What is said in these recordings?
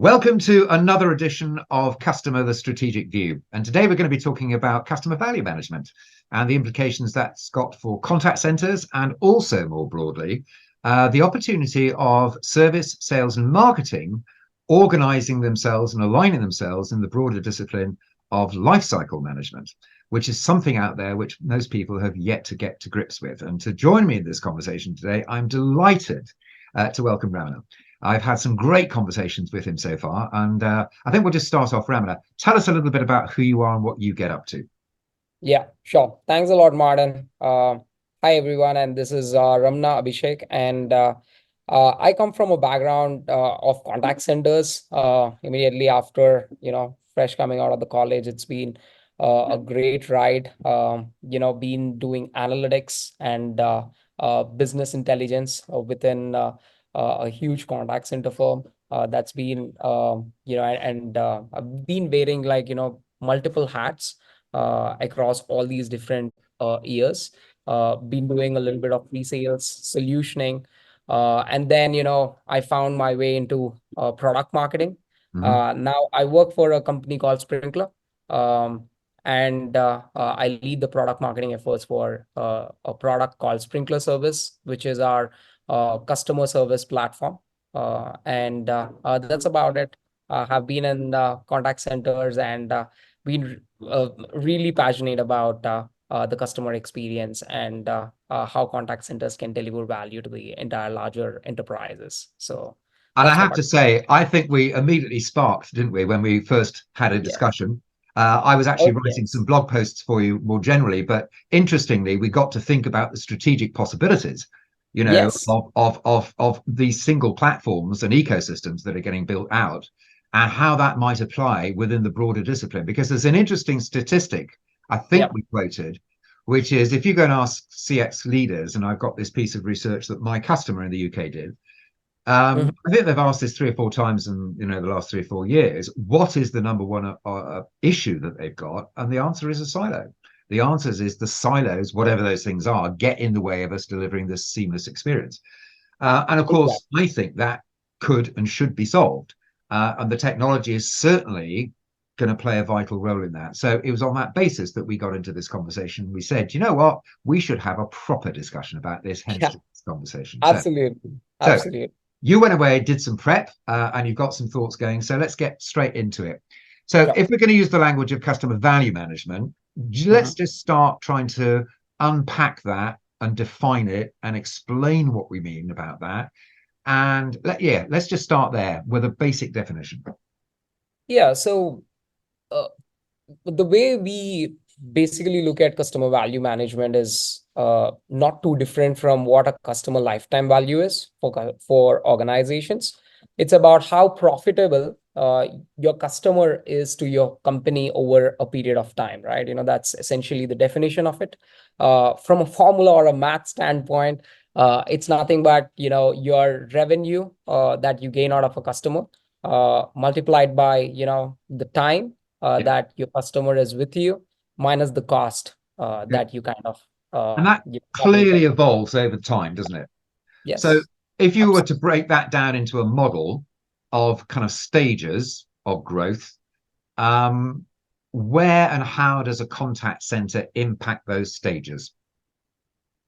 Welcome to another edition of Customer the Strategic View. And today we're going to be talking about customer value management and the implications that's got for contact centers and also more broadly, the opportunity of service, sales and marketing organizing themselves and aligning themselves in the broader discipline of lifecycle management, which is something out there which most people have yet to get to grips with. And to join me in this conversation today, I'm delighted to welcome Ramana. I've had some great conversations with him so far, and I think we'll just start off. Ramana, tell us a little bit about who you are and what you get up to. Yeah, sure. Thanks a lot, Martin. Hi, everyone, and this is Ramana Abhishek, and I come from a background of contact centers. Immediately after, fresh coming out of the college, it's been a great ride. Been doing analytics and business intelligence within a huge contact center firm. That's been, I've been wearing multiple hats across all these different years. Been doing a little bit of pre-sales, solutioning, and then I found my way into product marketing. Now I work for a company called Sprinkler, and I lead the product marketing efforts for a product called Sprinkler Service, which is our customer service platform. And That's about it. Have been in contact centers and been really passionate about the customer experience and how contact centers can deliver value to the entire larger enterprises. So And I that's have what. to say, I think we immediately sparked, didn't we, when we first had a Yeah. discussion? I was actually Oh, writing some yes. blog posts for you more generally, but interestingly, we got to think about the strategic possibilities, Yes. of these single platforms and ecosystems that are getting built out, and how that might apply within the broader discipline. Because there's an interesting statistic I think Yep. we quoted, which is if you go and ask CX leaders, and I've got this piece of research that my customer in the UK did. Mhm. I think they've asked this 3 or 4 times in the last 3 or 4 years. What is the number one issue that they've got? And the answer is a silo. The answer is the silos, whatever those things are, get in the way of us delivering this seamless experience. And of course, Exactly. I think that could and should be solved. And the technology is certainly going to play a vital role in that. So it was on that basis that we got into this conversation. We said, you know what, we should have a proper discussion about this, hence Yeah. this conversation. Absolutely. So Absolutely. you went away, did some prep, and you've got some thoughts going. So let's get straight into it. So Sure. if we're going to use the language of customer value management, let's Mhm. just start trying to unpack that and define it and explain what we mean about that. And let's just start there with a basic definition. Yeah. So uh, the way we basically look at customer value management is not too different from what a customer lifetime value is for organizations. It's about how profitable your customer is to your company over a period of time, right? That's essentially the definition of it. From a formula or a math standpoint, it's nothing but your revenue that you gain out of a customer multiplied by the time Yeah. that your customer is with you, minus the cost Yeah. that you kind of And that that you clearly evolves over time, doesn't it? So Yes, if you were to absolutely. break that down into a model of kind of stages of growth, um, where and how does a contact center impact those stages?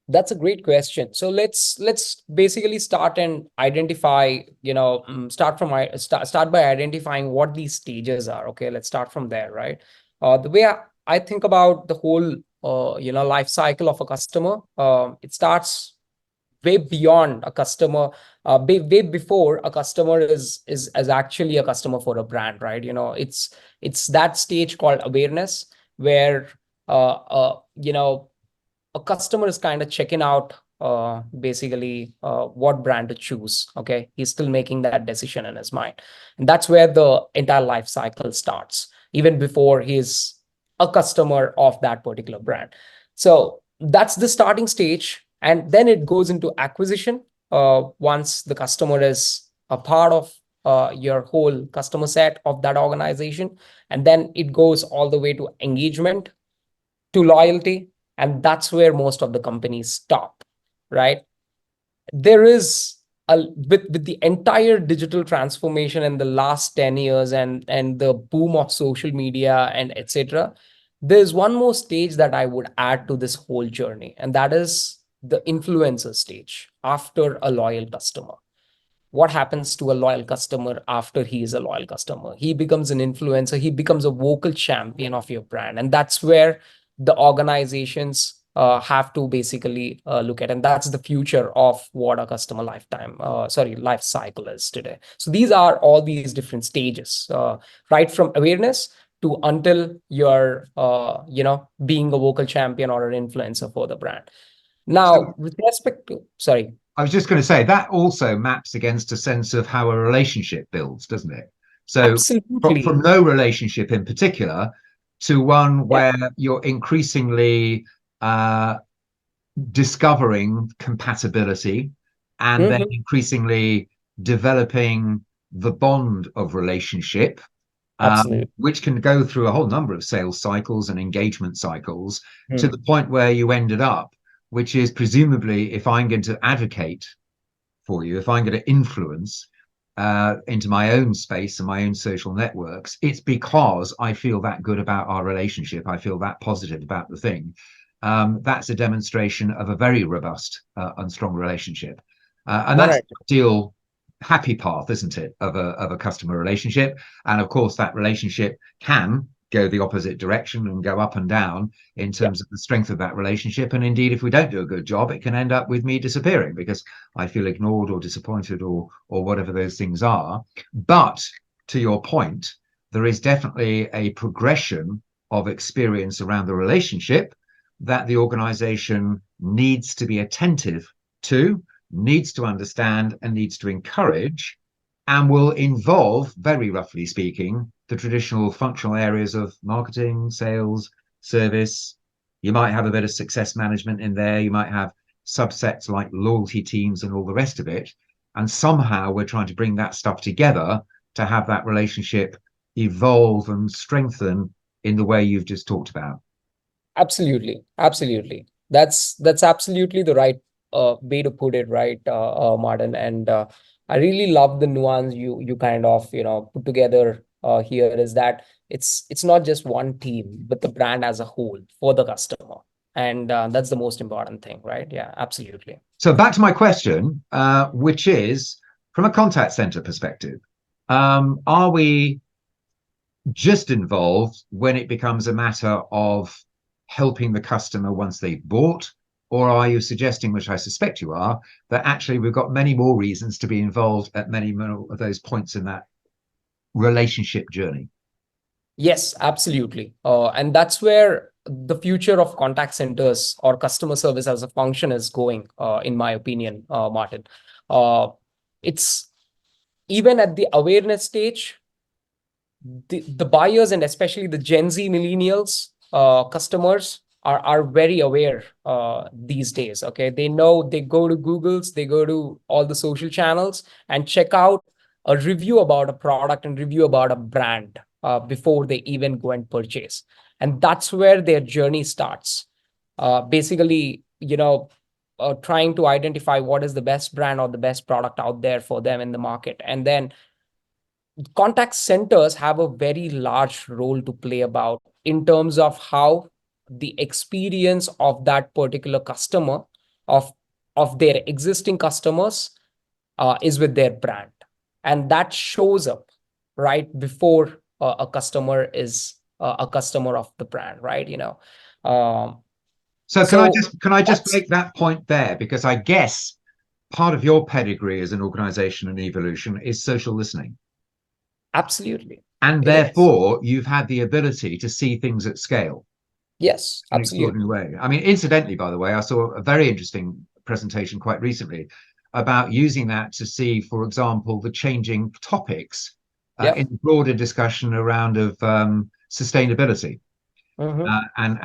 That's a great question. So let's basically start and identify, start by identifying what these stages are. Okay, let's start from there, right? The way I think about the whole life cycle of a customer, it starts way beyond a customer, way before a customer is actually a customer for a brand, right? It's that stage called awareness where a customer is kind of checking out basically what brand to choose. Okay, he's still making that decision in his mind, and that's where the entire life cycle starts, even before he's a customer of that particular brand. So that's the starting stage, and then it goes into acquisition. Once the customer is a part of your whole customer set of that organization, and then it goes all the way to engagement, to loyalty, and that's where most of the companies stop, right? There is with the entire digital transformation in the last 10 years and the boom of social media and etc., there's one more stage that I would add to this whole journey, and that is the influencer stage after a loyal customer. What happens to a loyal customer after he is a loyal customer? He becomes an influencer, he becomes a vocal champion of your brand. And that's where the organizations have to basically look at. And that's the future of what a customer life cycle is today. So these are all these different stages, right from awareness to until you're, being a vocal champion or an influencer for the brand. So Now, with respect to, sorry. I was just going to say that also maps against a sense of how a relationship builds, doesn't it? So from Absolutely. no relationship in particular to one Yeah. where you're increasingly uh, discovering compatibility and then Mhm. increasingly developing the bond of relationship, Absolutely. which can go through a whole number of sales cycles and engagement cycles to the Hmm. point where you ended up, which is presumably if I'm going to advocate for you, if I'm going to influence into my own space and my own social networks, it's because I feel that good about our relationship. I feel that positive about the thing. That's a demonstration of a very robust and strong relationship. And that's Correct. the ideal happy path, isn't it, of a customer relationship? And of course, that relationship can go the opposite direction and go up and down in Yeah. terms of the strength of that relationship. And indeed, if we don't do a good job, it can end up with me disappearing because I feel ignored or disappointed or whatever those things are. But to your point, there is definitely a progression of experience around the relationship that the organization needs to be attentive to, needs to understand, and needs to encourage, and will involve, very roughly speaking, the traditional functional areas of marketing, sales, service. You might have a bit of success management in there. You might have subsets like loyalty teams and all the rest of it. And somehow we're trying to bring that stuff together to have that relationship evolve and strengthen in the way you've just talked about. Absolutely. Absolutely. That's absolutely the right way to put it, right, Martin. And I really love the nuance you kind of, put together here is that it's not just one team, but the brand as a whole for the customer. And that's the most important thing, right? Yeah, absolutely. So back to my question, which is from a contact center perspective, are we just involved when it becomes a matter of helping the customer once they've bought? Or are you suggesting, which I suspect you are, that actually we've got many more reasons to be involved at many more of those points in that relationship journey? Yes, absolutely. And that's where the future of contact centers or customer service as a function is going, in my opinion, Martin. Uh, it's even at the awareness stage, the buyers and especially the Gen Z millennials customers are very aware these days. Okay, they know they go to Google's, they go to all the social channels and check out a review about a product and review about a brand before they even go and purchase. And that's where their journey starts. Basically, trying to identify what is the best brand or the best product out there for them in the market, and then contact centers have a very large role to play about in terms of how the experience of that particular customer of of their existing customers is with their brand, and that shows up right before a customer is a customer of the brand, right? Um, So so can I just that's make that point there? Because I guess part of your pedigree as an organization and evolution is social listening. absolutely And it is. therefore, you've had the ability to see things at scale Yes, in an absolutely. extraordinary way. I mean, incidentally, by the way, I saw a very interesting presentation quite recently about using that to see, for example, the changing topics Yeah. in the broader discussion around of sustainability Hmm.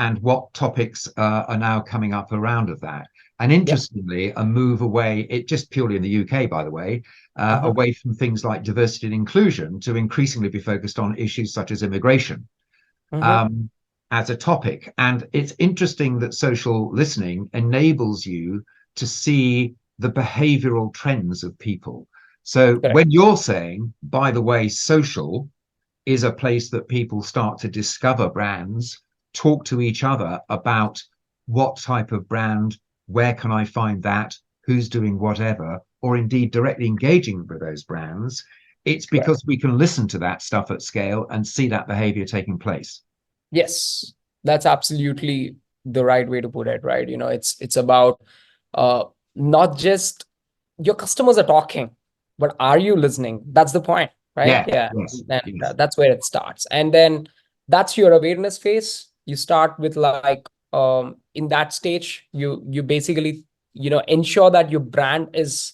and what topics are now coming up around of that. And Yeah. interestingly, a move away, it just purely in the UK, by the way, Uh-huh. away from things like diversity and inclusion to increasingly be focused on issues such as immigration Hmm. um, as a topic. And it's interesting that social listening enables you to see the behavioral trends of people. So Correct. when you're saying, by the way, social is a place that people start to discover brands, talk to each other about what type of brand, where can I find that, who's doing whatever, or indeed directly engaging with those brands, it's Correct. because we can listen to that stuff at scale and see that behavior taking place. Yes, that's absolutely the right way to put it, right? It's about uh, not just your customers are talking, but are you listening? That's the point, right? Yeah, Yeah. yes, And yes. that's where it starts. And then that's your awareness phase. You start with like in that stage, you basically, ensure that your brand is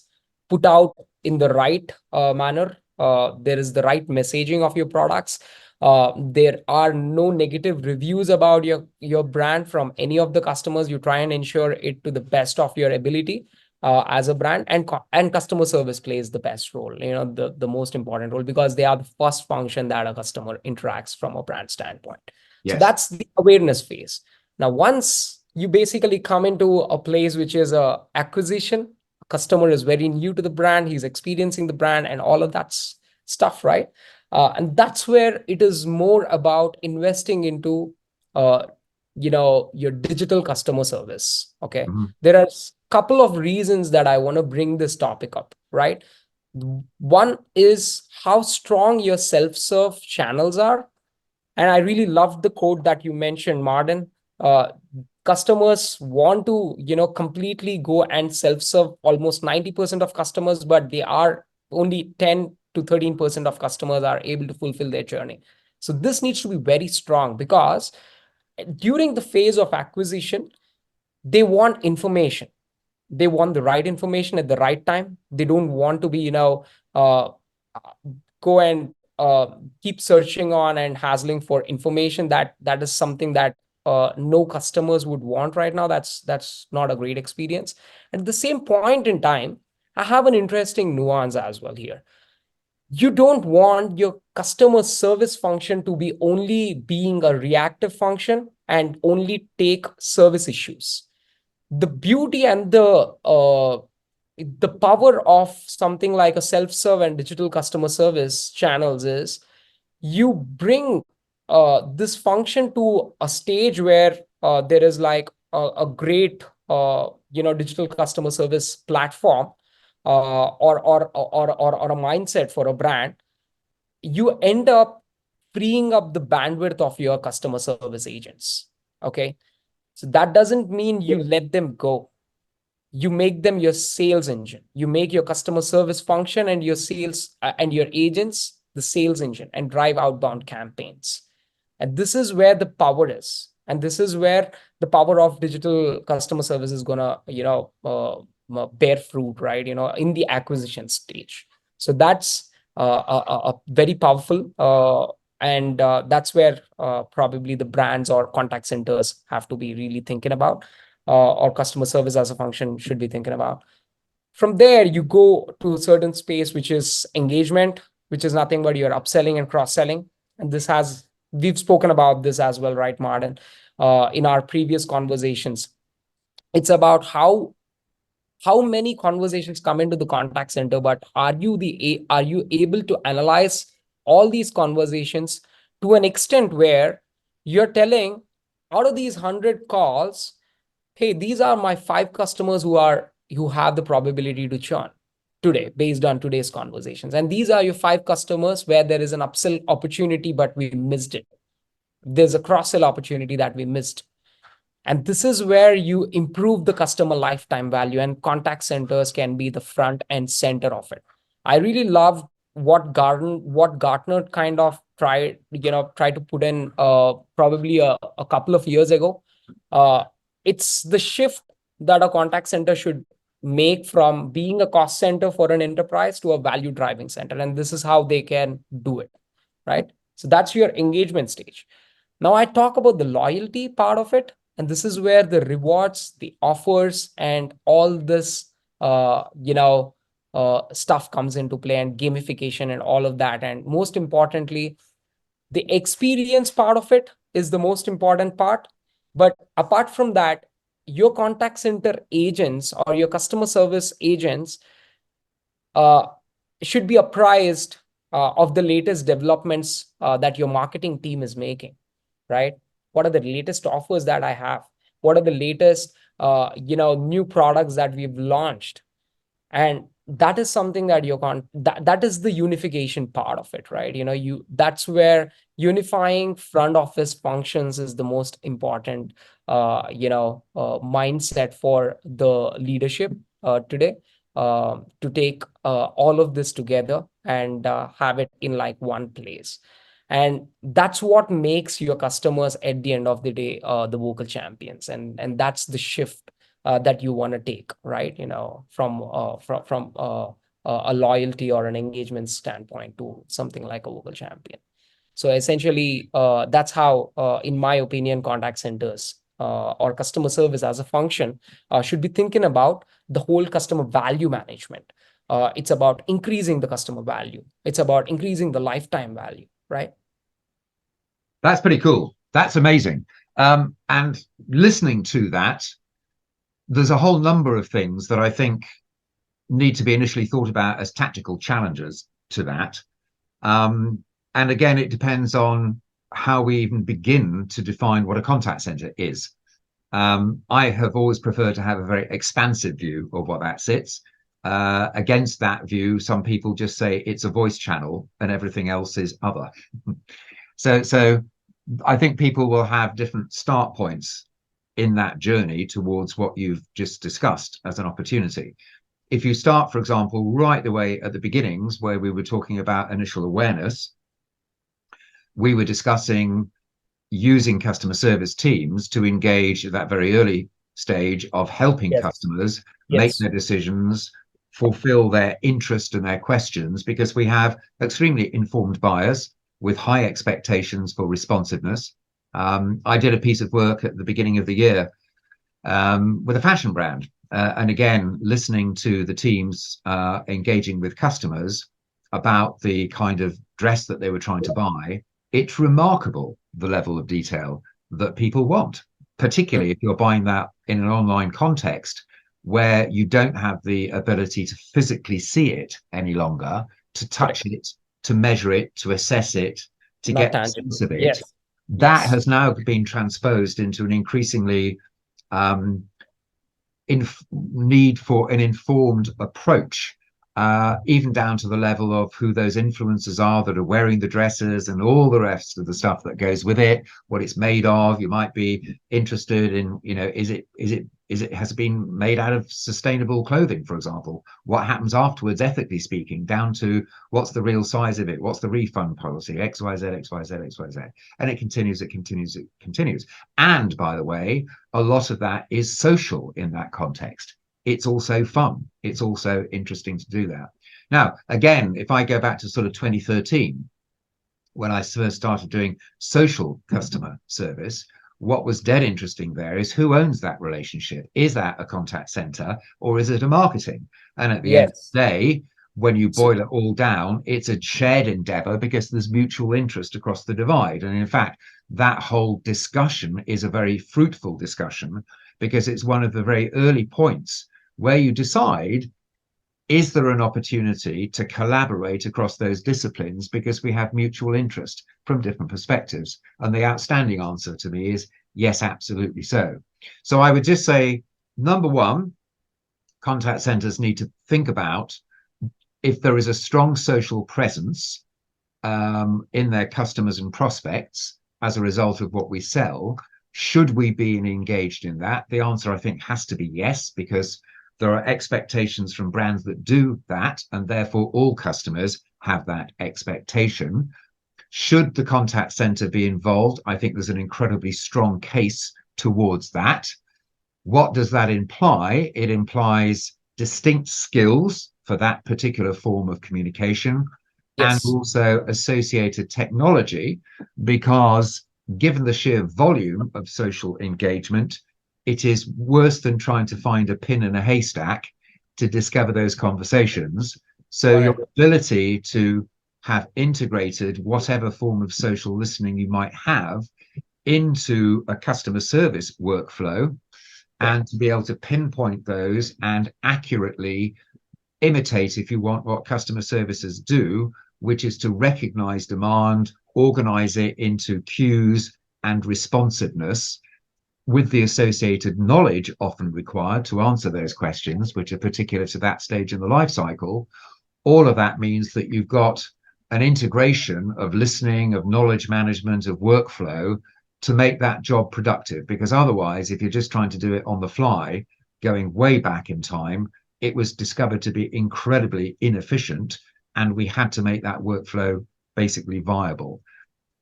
put out in the right manner. There is the right messaging of your products. There are no negative reviews about your brand from any of the customers. You try and ensure it to the best of your ability as a brand, and customer service plays the best role, the most important role, because they are the first function that a customer interacts from a brand standpoint. So Yes. that's the awareness phase. Now, once you basically come into a place which is a acquisition, customer is very new to the brand, he's experiencing the brand and all of that stuff, right? And that's where it is more about investing into uh, your digital customer service. Okay. Mhm. There are a couple of reasons that I want to bring this topic up, right? One is how strong your self-serve channels are. And I really loved the quote that you mentioned, Martin. Uh, Customers want to, completely go and self-serve almost 90% of customers, but they are only 10 to 13% of customers are able to fulfill their journey. So this needs to be very strong, because during the phase of acquisition, they want information. They want the right information at the right time. They don't want to be, uh, go and keep searching on and hassling for information. That is something that no customers would want right now. That's not a great experience. At the same point in time, I have an interesting nuance as well here. You don't want your customer service function to be only being a reactive function and only take service issues. The beauty and the power of something like a self-serve and digital customer service channels is you bring this function to a stage where there is like a great digital customer service platform, or a mindset for a brand. You end up freeing up the bandwidth of your customer service agents. Okay, so that doesn't mean you let them go. You make them your sales engine. You make your customer service function and your sales and your agents the sales engine, and drive outbound campaigns. And this is where the power is, and this is where the power of digital customer service is gonna bear fruit, right, in the acquisition stage. So that's a very powerful, and that's where probably the brands or contact centers have to be really thinking about, or customer service as a function should be thinking about. From there, you go to a certain space, which is engagement, which is nothing but you're upselling and cross-selling. And we've spoken about this as well, right, Martin, in our previous conversations. It's about how many conversations come into the contact center, but are you able to analyze all these conversations to an extent where you're telling, out of these 100 calls, hey, these are my 5 customers who have the probability to churn today based on today's conversations, and these are your 5 customers where there is an upsell opportunity but we missed it. There's a cross sell opportunity that we missed. And this is where you improve the customer lifetime value, and contact centers can be the front and center of it. I really love what Gartner kind of try to put in probably a couple of years ago. Uh, it's the shift that a contact center should make from being a cost center for an enterprise to a value driving center. And this is how they can do it, right? So that's your engagement stage. Now I talk about the loyalty part of it, and this is where the rewards, the offers, and all this, stuff comes into play, and gamification and all of that. And most importantly, the experience part of it is the most important part. But apart from that, your contact center agents or your customer service agents uh, should be apprised of the latest developments that your marketing team is making, right? What are the latest offers that I have? What are the latest, new products that we've launched? And that is something that that is the unification part of it, right? That's where unifying front office functions is the most important mindset for the leadership today, to take all of this together and have it in like one place. And that's what makes your customers at the end of the day the vocal champions, and that's the shift that you want to take, right? From a loyalty or an engagement standpoint to something like a vocal champion. So essentially, that's how, in my opinion, contact centers or customer service as a function should be thinking about the whole customer value management. It's about increasing the customer value. It's about increasing the lifetime value, right? That's pretty cool. That's amazing. And listening to that, there's a whole number of things that I think need to be initially thought about as tactical challenges to that. And again, it depends on how we even begin to define what a contact center is. I have always preferred to have a very expansive view of what that sits. Against that view, some people just say it's a voice channel and everything else is other. So I think people will have different start points in that journey towards what you've just discussed as an opportunity. If you start, for example, right the way at the beginnings where we were talking about initial awareness, we were discussing using customer service teams to engage at that very early stage of helping Yes. customers make Yes. their decisions, fulfill their interest and their questions, because we have extremely informed buyers with high expectations for responsiveness. I did a piece of work at the beginning of the year with a fashion brand. And again, listening to the teams engaging with customers about the kind of dress that they were trying to buy, it's remarkable the level of detail that people want, particularly if you're buying that in an online context where you don't have the ability to physically see it any longer, to touch it, to measure it, to assess it, to Not get a tangible. sense of it. Yes. That Yes. has now been transposed into an increasingly need for an informed approach, even down to the level of who those influencers are that are wearing the dresses and all the rest of the stuff that goes with it, what it's made of. You might be interested in, has it been made out of sustainable clothing, for example? What happens afterwards, ethically speaking, down to what's the real size of it? What's the refund policy? XYZ, XYZ, XYZ. And it continues, it continues, it continues. And by the way, a lot of that is social in that context. It's also fun. It's also interesting to do that. Now, again, if I go back to sort of 2013, when I first started doing social customer service, what was dead interesting there is who owns that relationship. Is that a contact center or is it a marketing? And at the end of Yes. the day, when you So, boil it all down, it's a shared endeavor because there's mutual interest across the divide. And in fact, that whole discussion is a very fruitful discussion because it's one of the very early points where you decide, is there an opportunity to collaborate across those disciplines because we have mutual interest from different perspectives? And the outstanding answer to me is yes, absolutely so. So I would just say, number one, contact centers need to think about if there is a strong social presence in their customers and prospects as a result of what we sell. Should we be engaged in that? The answer, I think, has to be yes, because there are expectations from brands that do that, and therefore all customers have that expectation. Should the contact center be involved? I think there's an incredibly strong case towards that. What does that imply? It implies distinct skills for that particular form of communication and yes. also associated technology, because given the sheer volume of social engagement, it is worse than trying to find a pin in a haystack to discover those conversations. So your Correct. ability to have integrated whatever form of social listening you might have into a customer service workflow and to be able to pinpoint those and accurately imitate, if you want, what customer services do, which is to recognize demand, organize it into queues and responsiveness, with the associated knowledge often required to answer those questions, which are particular to that stage in the life cycle. All of that means that you've got an integration of listening, of knowledge management, of workflow to make that job productive. Because otherwise, if you're just trying to do it on the fly, going way back in time, it was discovered to be incredibly inefficient, and we had to make that workflow basically viable.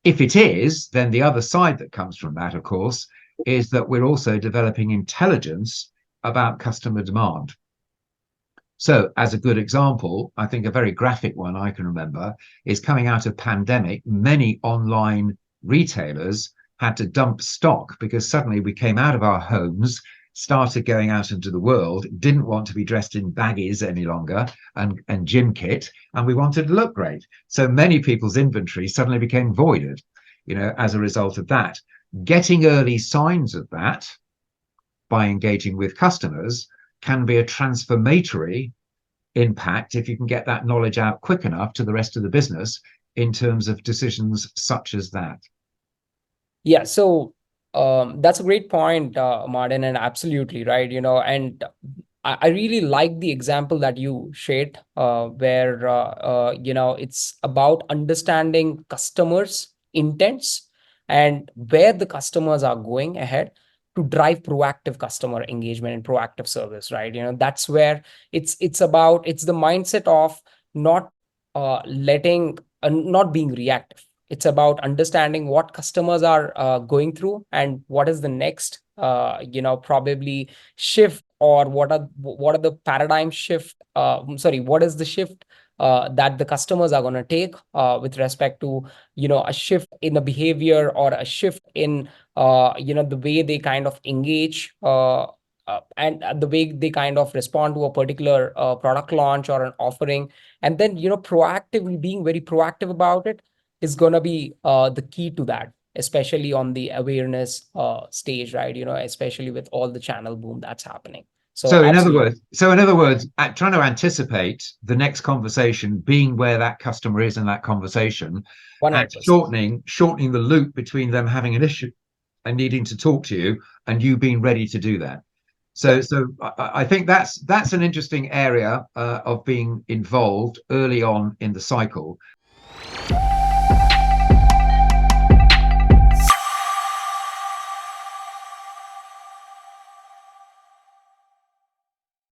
If it is, then the other side that comes from that, of course, is that we're also developing intelligence about customer demand. So, as a good example, I think a very graphic one I can remember is coming out of pandemic, many online retailers had to dump stock because suddenly we came out of our homes, started going out into the world, didn't want to be dressed in baggies any longer and gym kit, and we wanted to look great. So many people's inventory suddenly became voided, as a result of that. Getting early signs of that by engaging with customers can be a transformatory impact if you can get that knowledge out quick enough to the rest of the business in terms of decisions such as that. Yeah, so that's a great point, Martin, and absolutely right. And I really like the example that you shared, where it's about understanding customers' intents and where the customers are going ahead to drive proactive customer engagement and proactive service, right? That's where it's the mindset of not not being reactive. It's about understanding what customers are going through and what is the next, probably shift, or what are the paradigm shift. Sorry, what is the shift that the customers are going to take with respect to a shift in the behavior, or a shift in the way they kind of engage, and the way they kind of respond to a particular product launch or an offering. And then proactively being very proactive about it is going to be the key to that, especially on the awareness stage, right? Especially with all the channel boom that's happening. So So absolutely, in other words, trying to anticipate the next conversation, being where that customer is in that conversation, and 100%. shortening the loop between them having an issue and needing to talk to you and you being ready to do that. Yeah. So I think that's an interesting area of being involved early on in the cycle.